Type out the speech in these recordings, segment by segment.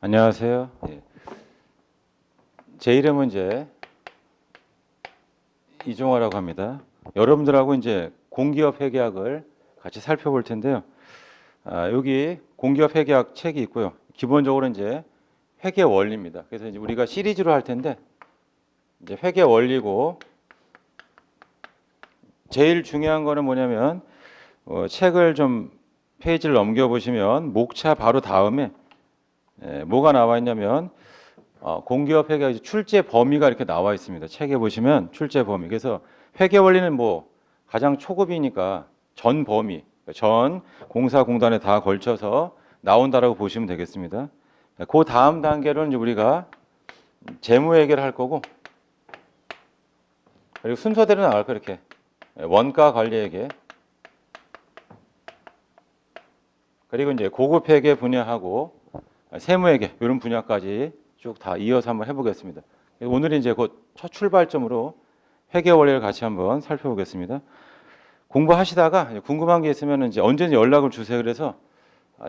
안녕하세요. 예. 제 이름은 이제 이종화라고 합니다. 여러분들하고 이제 공기업 회계학을 같이 살펴볼 텐데요. 여기 공기업 회계학 책이 있고요. 기본적으로 이제 회계 원리입니다. 그래서 이제 우리가 시리즈로 할 텐데 이제 회계 원리고 제일 중요한 거는 뭐냐면 책을 좀 페이지를 넘겨 보시면 목차 바로 다음에 뭐가 나와 있냐면 공기업 회계 출제 범위가 이렇게 나와 있습니다. 책에 보시면 출제 범위. 그래서 회계 원리는 뭐 가장 초급이니까 전 범위, 전 공사 공단에 다 걸쳐서 나온다라고 보시면 되겠습니다. 그 다음 단계로는 이제 우리가 재무 회계를 할 거고, 그리고 순서대로 나갈 거 이렇게 원가 관리 회계, 그리고 이제 고급 회계 분야하고 세무 회계 이런 분야까지 쭉 다 이어서 한번 해보겠습니다. 오늘은 이제 곧 첫 출발점으로 회계 원리를 같이 한번 살펴보겠습니다. 공부하시다가 궁금한 게 있으면 이제 언제든지 연락을 주세요. 그래서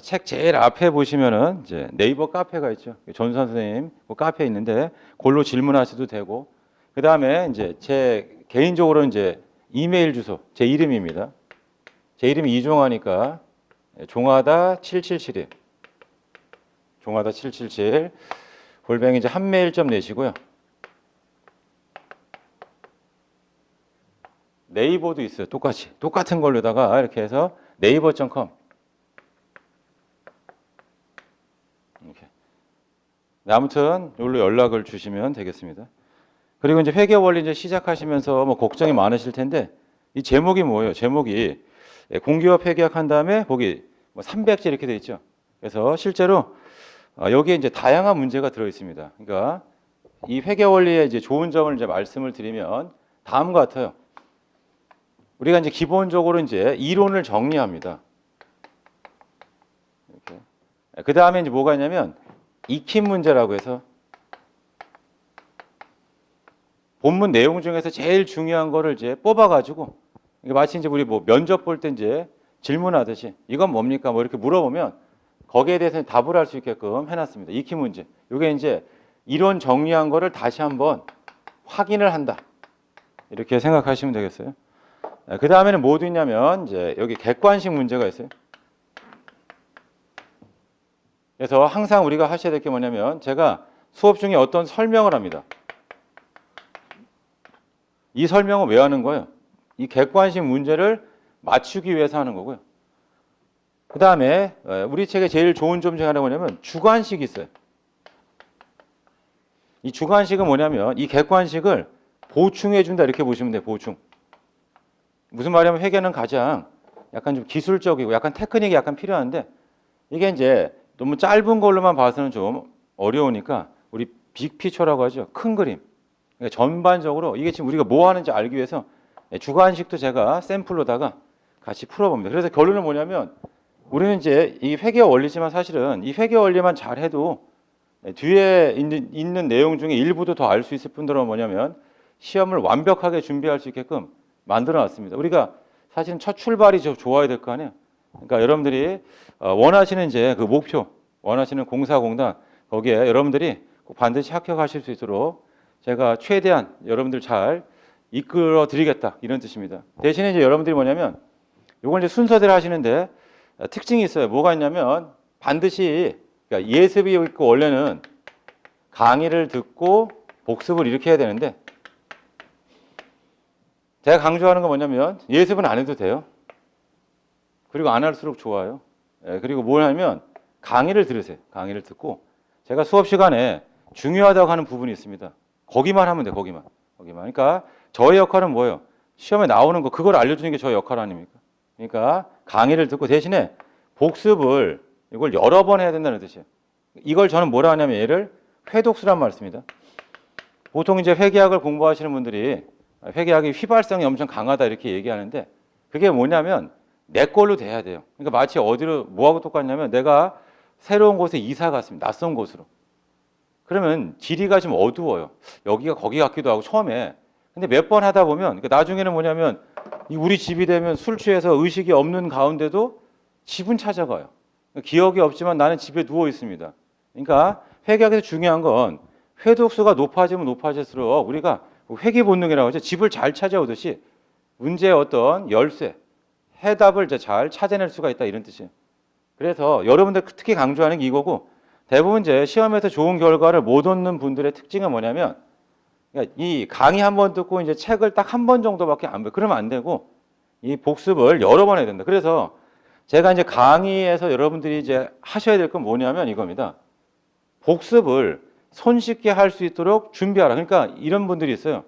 책 제일 앞에 보시면은 이제 네이버 카페가 있죠. 전선 선생님 그 카페 있는데 그걸로 질문하셔도 되고, 그 다음에 이제 제 개인적으로 이제 이메일 주소 제 이름입니다. 제 이름이 이종화니까 종하다 777이 종하다 777 골뱅이 이제 한메일점 내시고요. 네이버도 있어요. 똑같은 걸로다가 이렇게 해서 네이버.com 이렇게. 아무튼 여기로 연락을 주시면 되겠습니다. 그리고 이제 회계 원리 이제 시작하시면서 뭐 걱정이 많으실 텐데 이 제목이 뭐예요? 제목이 공기업 회계학 한 다음에 거기 뭐 300제 이렇게 돼 있죠. 그래서 실제로 여기에 이제 다양한 문제가 들어 있습니다. 그러니까 이 회계 원리의 이제 좋은 점을 이제 말씀을 드리면 다음과 같아요. 우리가 이제 기본적으로 이제 이론을 정리합니다. 이렇게. 그 다음에 이제 뭐가 있냐면 익힘 문제라고 해서 본문 내용 중에서 제일 중요한 거를 이제 뽑아가지고 마치 이제 우리 뭐 면접 볼 때 이제 질문하듯이 이건 뭡니까? 뭐 이렇게 물어보면 거기에 대해서 답을 할 수 있게끔 해놨습니다. 익힘 문제. 이게 이제 이론 정리한 거를 다시 한번 확인을 한다. 이렇게 생각하시면 되겠어요. 그 다음에는 뭐도 있냐면 이제 여기 객관식 문제가 있어요. 그래서 항상 우리가 하셔야 될 게 뭐냐면 제가 수업 중에 어떤 설명을 합니다. 이 설명은 왜 하는 거예요? 이 객관식 문제를 맞추기 위해서 하는 거고요. 그 다음에 우리 책에 제일 좋은 점 중에 하나가 뭐냐면 주관식이 있어요. 이 주관식은 뭐냐면 이 객관식을 보충해 준다 이렇게 보시면 돼요. 보충. 무슨 말이냐면 회계는 가장 약간 좀 기술적이고 약간 테크닉이 약간 필요한데 이게 이제 너무 짧은 걸로만 봐서는 좀 어려우니까 우리 빅피처라고 하죠. 큰 그림. 그러니까 전반적으로 이게 지금 우리가 뭐 하는지 알기 위해서 주관식도 제가 샘플로다가 같이 풀어봅니다. 그래서 결론은 뭐냐면 우리는 이제 이 회계 원리지만 사실은 이 회계 원리만 잘해도 뒤에 있는 내용 중에 일부도 더 알 수 있을 뿐더러 뭐냐면 시험을 완벽하게 준비할 수 있게끔 만들어 놨습니다. 우리가 사실은 첫 출발이 좋아야 될 거 아니에요. 그러니까 여러분들이 원하시는 이제 그 목표, 원하시는 공사공단 거기에 여러분들이 꼭 반드시 합격하실 수 있도록 제가 최대한 여러분들 잘 이끌어 드리겠다 이런 뜻입니다. 대신에 이제 여러분들이 뭐냐면 이걸 이제 순서대로 하시는데 특징이 있어요. 뭐가 있냐면 반드시 그러니까 예습이 있고 원래는 강의를 듣고 복습을 이렇게 해야 되는데 제가 강조하는 건 뭐냐면 예습은 안 해도 돼요. 그리고 안 할수록 좋아요. 그리고 뭘 하면 강의를 들으세요. 강의를 듣고 제가 수업 시간에 중요하다고 하는 부분이 있습니다. 거기만 하면 돼요. 거기만. 그러니까 저의 역할은 뭐예요? 시험에 나오는 거 그걸 알려주는 게 저의 역할 아닙니까? 그러니까 강의를 듣고 대신에 복습을 이걸 여러 번 해야 된다는 뜻이에요. 이걸 저는 뭐라 하냐면 얘를 회독수란 말 씁니다. 보통 이제 회계학을 공부하시는 분들이 회계학이 휘발성이 엄청 강하다 이렇게 얘기하는데 그게 뭐냐면 내 걸로 돼야 돼요. 그러니까 마치 어디로 뭐하고 똑같냐면 내가 새로운 곳에 이사 갔습니다. 낯선 곳으로. 그러면 지리가 좀 어두워요. 여기가 거기 같기도 하고 처음에. 근데 몇 번 하다 보면 그러니까 나중에는 뭐냐면 우리 집이 되면 술 취해서 의식이 없는 가운데도 집은 찾아가요. 기억이 없지만 나는 집에 누워 있습니다. 그러니까 회계학에서 중요한 건 회독수가 높아지면 높아질수록 우리가 회귀 본능이라고 하죠. 집을 잘 찾아오듯이 문제의 어떤 열쇠, 해답을 이제 잘 찾아낼 수가 있다 이런 뜻이에요. 그래서 여러분들 특히 강조하는 게 이거고 대부분 이제 시험에서 좋은 결과를 못 얻는 분들의 특징은 뭐냐면 그러니까 이 강의 한 번 듣고 이제 책을 딱 한 번 정도밖에 안 봐. 그러면 안 되고 이 복습을 여러 번 해야 된다. 그래서 제가 이제 강의에서 여러분들이 이제 하셔야 될 건 뭐냐면 이겁니다. 복습을 손쉽게 할 수 있도록 준비하라. 그러니까 이런 분들이 있어요.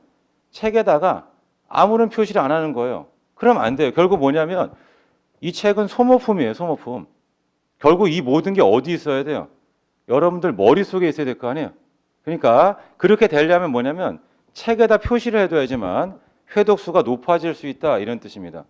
책에다가 아무런 표시를 안 하는 거예요. 그럼 안 돼요. 결국 뭐냐면 이 책은 소모품이에요. 소모품. 결국 이 모든 게 어디 있어야 돼요? 여러분들 머릿속에 있어야 될 거 아니에요. 그러니까 그렇게 되려면 뭐냐면 책에다 표시를 해둬야지만 회독수가 높아질 수 있다 이런 뜻입니다.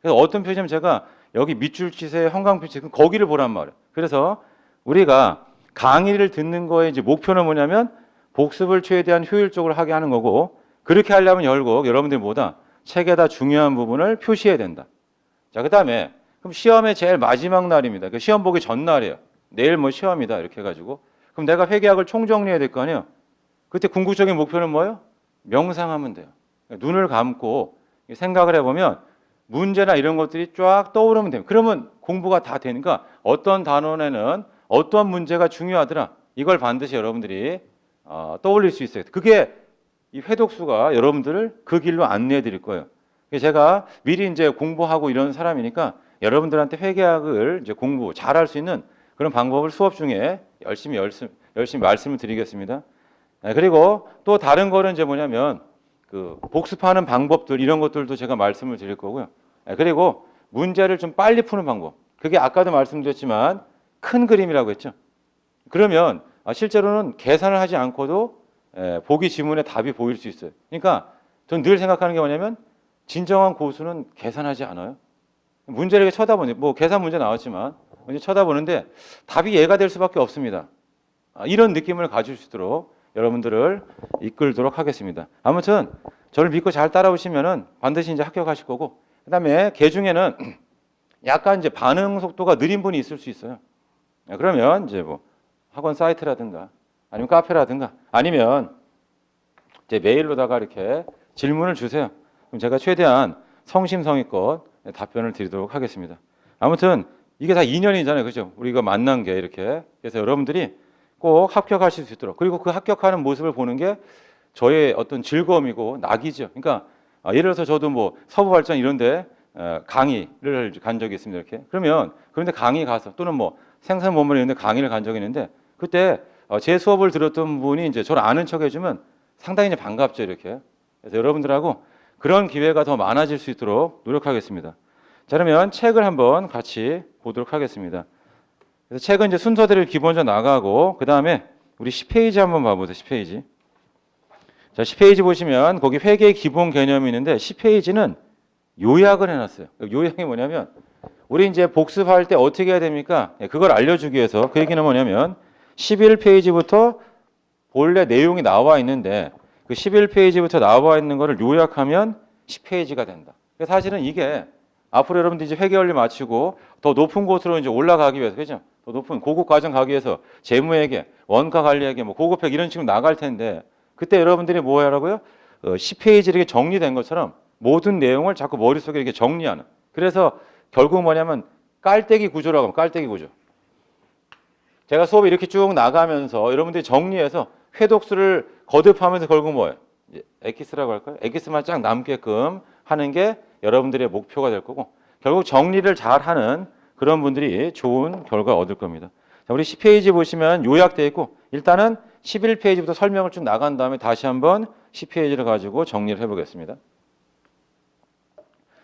그래서 어떤 표시냐면 제가 여기 밑줄치세 형광빛이 거기를 보란 말이에요. 그래서 우리가 강의를 듣는 거에 이제 목표는 뭐냐면 복습을 최대한 효율적으로 하게 하는 거고 그렇게 하려면 결국 여러분들이 뭐다 책에다 중요한 부분을 표시해야 된다. 자, 그다음에 그럼 시험의 제일 마지막 날입니다. 그 시험 보기 전날이에요. 내일 뭐 시험이다 이렇게 해가지고 그럼 내가 회계학을 총정리해야 될 거 아니에요. 그때 궁극적인 목표는 뭐예요? 명상하면 돼요. 눈을 감고 생각을 해보면 문제나 이런 것들이 쫙 떠오르면 됩니다. 그러면 공부가 다 되니까 어떤 단원에는 어떤 문제가 중요하더라. 이걸 반드시 여러분들이 떠올릴 수 있어요. 그게 이 회독수가 여러분들을 그 길로 안내해 드릴 거예요. 제가 미리 이제 공부하고 이런 사람이니까 여러분들한테 회계학을 이제 공부 잘할 수 있는 그런 방법을 수업 중에 열심히 말씀을 드리겠습니다. 그리고 또 다른 거는 이제 뭐냐면 그 복습하는 방법들 이런 것들도 제가 말씀을 드릴 거고요. 그리고 문제를 좀 빨리 푸는 방법. 그게 아까도 말씀드렸지만 큰 그림이라고 했죠. 그러면 실제로는 계산을 하지 않고도 보기 지문에 답이 보일 수 있어요. 그러니까 전 늘 생각하는 게 뭐냐면 진정한 고수는 계산하지 않아요. 문제를 쳐다보는데 뭐 계산 문제 나왔지만 이제 쳐다보는데 답이 얘가 될 수밖에 없습니다. 이런 느낌을 가질 수 있도록 여러분들을 이끌도록 하겠습니다. 아무튼 저를 믿고 잘 따라오시면은 반드시 이제 합격하실 거고 그다음에 개 중에는 약간 이제 반응 속도가 느린 분이 있을 수 있어요. 그러면 이제 뭐 학원 사이트라든가 아니면 카페라든가 아니면 이제 메일로다가 이렇게 질문을 주세요. 그럼 제가 최대한 성심성의껏 답변을 드리도록 하겠습니다. 아무튼 이게 다 인연이잖아요. 그죠? 우리가 만난 게 이렇게. 그래서 여러분들이 꼭 합격하실 수 있도록 그리고 그 합격하는 모습을 보는 게 저의 어떤 즐거움이고 낙이죠. 그러니까 예를 들어서 저도 뭐 서부발전 이런 데 강의를 간 적이 있습니다. 이렇게. 그러면 그런데 강의 가서 또는 뭐 생산본문 이런 데 강의를 간 적이 있는데 그때 제 수업을 들었던 분이 이제 저를 아는 척 해주면 상당히 이제 반갑죠. 이렇게. 그래서 여러분들하고 그런 기회가 더 많아질 수 있도록 노력하겠습니다. 자, 그러면 책을 한번 같이 보도록 하겠습니다. 그래서 책은 이제 순서대로 기본적으로 나가고 그 다음에 우리 10페이지 한번 봐보세요. 10페이지. 자, 10페이지 보시면 거기 회계의 기본 개념이 있는데 10페이지는 요약을 해놨어요. 요약이 뭐냐면 우리 이제 복습할 때 어떻게 해야 됩니까? 그걸 알려주기 위해서 그 얘기는 뭐냐면 11페이지부터 본래 내용이 나와 있는데 그 11페이지부터 나와 있는 거를 요약하면 10페이지가 된다. 사실은 이게 앞으로 여러분들이 이제 회계 원리 마치고 더 높은 곳으로 이제 올라가기 위해서, 그죠? 더 높은 고급 과정 가기 위해서 재무회계, 원가 관리회계, 뭐 고급 회계 이런 식으로 나갈 텐데 그때 여러분들이 뭐 하라고요? 10페이지 이렇게 정리된 것처럼 모든 내용을 자꾸 머릿속에 이렇게 정리하는. 그래서 결국 뭐냐면 깔때기 구조라고 하면 깔때기 구조. 제가 수업에 이렇게 쭉 나가면서 여러분들이 정리해서 회독수를 거듭하면서 결국 뭐예요? 엑기스라고 할까요? 엑기스만 쫙 남게끔 하는 게 여러분들의 목표가 될 거고 결국 정리를 잘 하는 그런 분들이 좋은 결과 얻을 겁니다. 자, 우리 10페이지 보시면 요약되어 있고 일단은 11페이지부터 설명을 쭉 나간 다음에 다시 한번 10페이지를 가지고 정리를 해보겠습니다.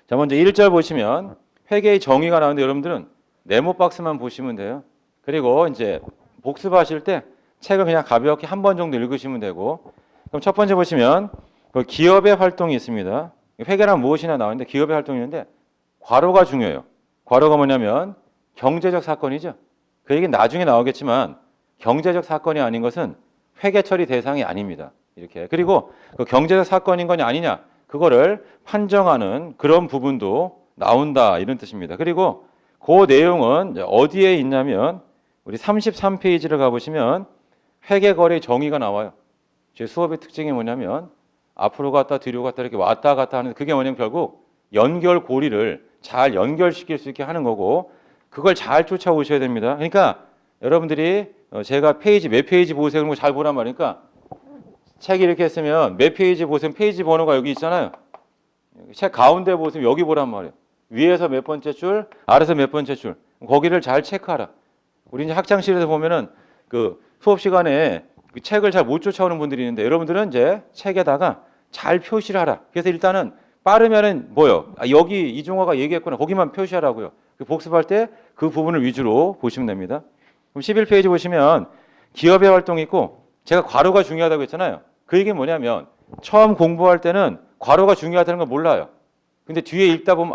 자, 먼저 1절 보시면 회계의 정의가 나오는데 여러분들은 네모 박스만 보시면 돼요. 그리고 이제 복습하실 때 책을 그냥 가볍게 한 번 정도 읽으시면 되고 그럼 첫 번째 보시면 기업의 활동이 있습니다. 회계란 무엇이나 나오는데 기업의 활동이 있는데 괄호가 중요해요. 괄호가 뭐냐면 경제적 사건이죠. 그 얘기는 나중에 나오겠지만 경제적 사건이 아닌 것은 회계 처리 대상이 아닙니다. 이렇게. 그리고 그 경제적 사건인 거냐 아니냐 그거를 판정하는 그런 부분도 나온다 이런 뜻입니다. 그리고 그 내용은 어디에 있냐면 우리 33페이지를 가보시면 회계거래 정의가 나와요. 제 수업의 특징이 뭐냐면 앞으로 갔다 뒤로 갔다 이렇게 왔다 갔다 하는 그게 뭐냐면 결국 연결고리를 잘 연결시킬 수 있게 하는 거고 그걸 잘 쫓아오셔야 됩니다. 그러니까 여러분들이 제가 페이지 몇 페이지 보세요 그런 거 잘 보란 말이니까 책 이렇게 했으면 몇 페이지 보세요 페이지 번호가 여기 있잖아요. 책 가운데 보세요 여기 보란 말이에요. 위에서 몇 번째 줄 아래서 몇 번째 줄 거기를 잘 체크하라. 우리 이제 학창실에서 보면은 그 수업 시간에 그 책을 잘 못 쫓아오는 분들이 있는데 여러분들은 이제 책에다가 잘 표시를 하라. 그래서 일단은 빠르면은 뭐요? 여기 이종화가 얘기했구나. 거기만 표시하라고요. 복습할 때 그 부분을 위주로 보시면 됩니다. 그럼 11페이지 보시면 기업의 활동이 있고 제가 괄호가 중요하다고 했잖아요. 그 얘기는 뭐냐면 처음 공부할 때는 괄호가 중요하다는 걸 몰라요. 근데 뒤에 읽다 보면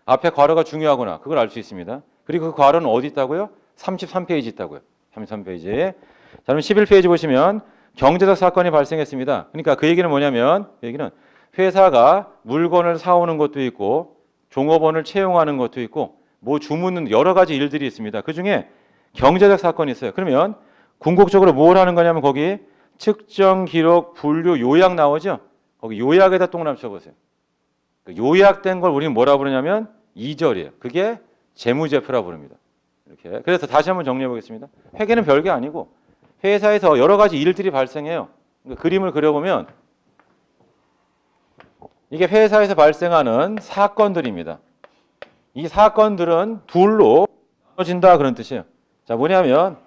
앞에 괄호가 중요하구나. 그걸 알 수 있습니다. 그리고 그 괄호는 어디 있다고요? 33페이지 있다고요. 33페이지. 자, 그럼 11페이지 보시면 경제적 사건이 발생했습니다. 그러니까 그 얘기는 뭐냐면 그 얘기는 회사가 물건을 사오는 것도 있고 종업원을 채용하는 것도 있고 뭐 주문은 여러 가지 일들이 있습니다. 그중에 경제적 사건이 있어요. 그러면 궁극적으로 뭘 하는 거냐면 거기 측정, 기록, 분류, 요약 나오죠. 거기 요약에다 동그라미 쳐보세요. 그 요약된 걸 우리는 뭐라 부르냐면 2절이에요. 그게 재무제표라고 부릅니다. 이렇게. 그래서 다시 한번 정리해 보겠습니다. 회계는 별게 아니고 회사에서 여러 가지 일들이 발생해요. 그러니까 그림을 그려보면 이게 회사에서 발생하는 사건들입니다. 이 사건들은 둘로 나눠진다 그런 뜻이에요. 자, 뭐냐면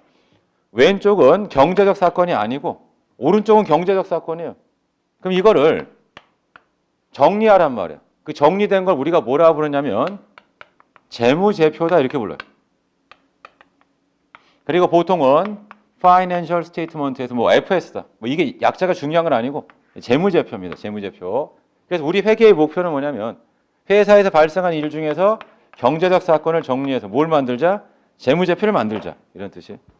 왼쪽은 경제적 사건이 아니고 오른쪽은 경제적 사건이에요. 그럼 이거를 정리하란 말이에요. 그 정리된 걸 우리가 뭐라 부르냐면 재무제표다 이렇게 불러요. 그리고 보통은 Financial Statement에서 뭐 FS다. 뭐 이게 약자가 중요한 건 아니고 재무제표입니다. 재무제표. 그래서 우리 회계의 목표는 뭐냐면 회사에서 발생한 일 중에서 경제적 사건을 정리해서 뭘 만들자? 재무제표를 만들자. 이런 뜻이에요.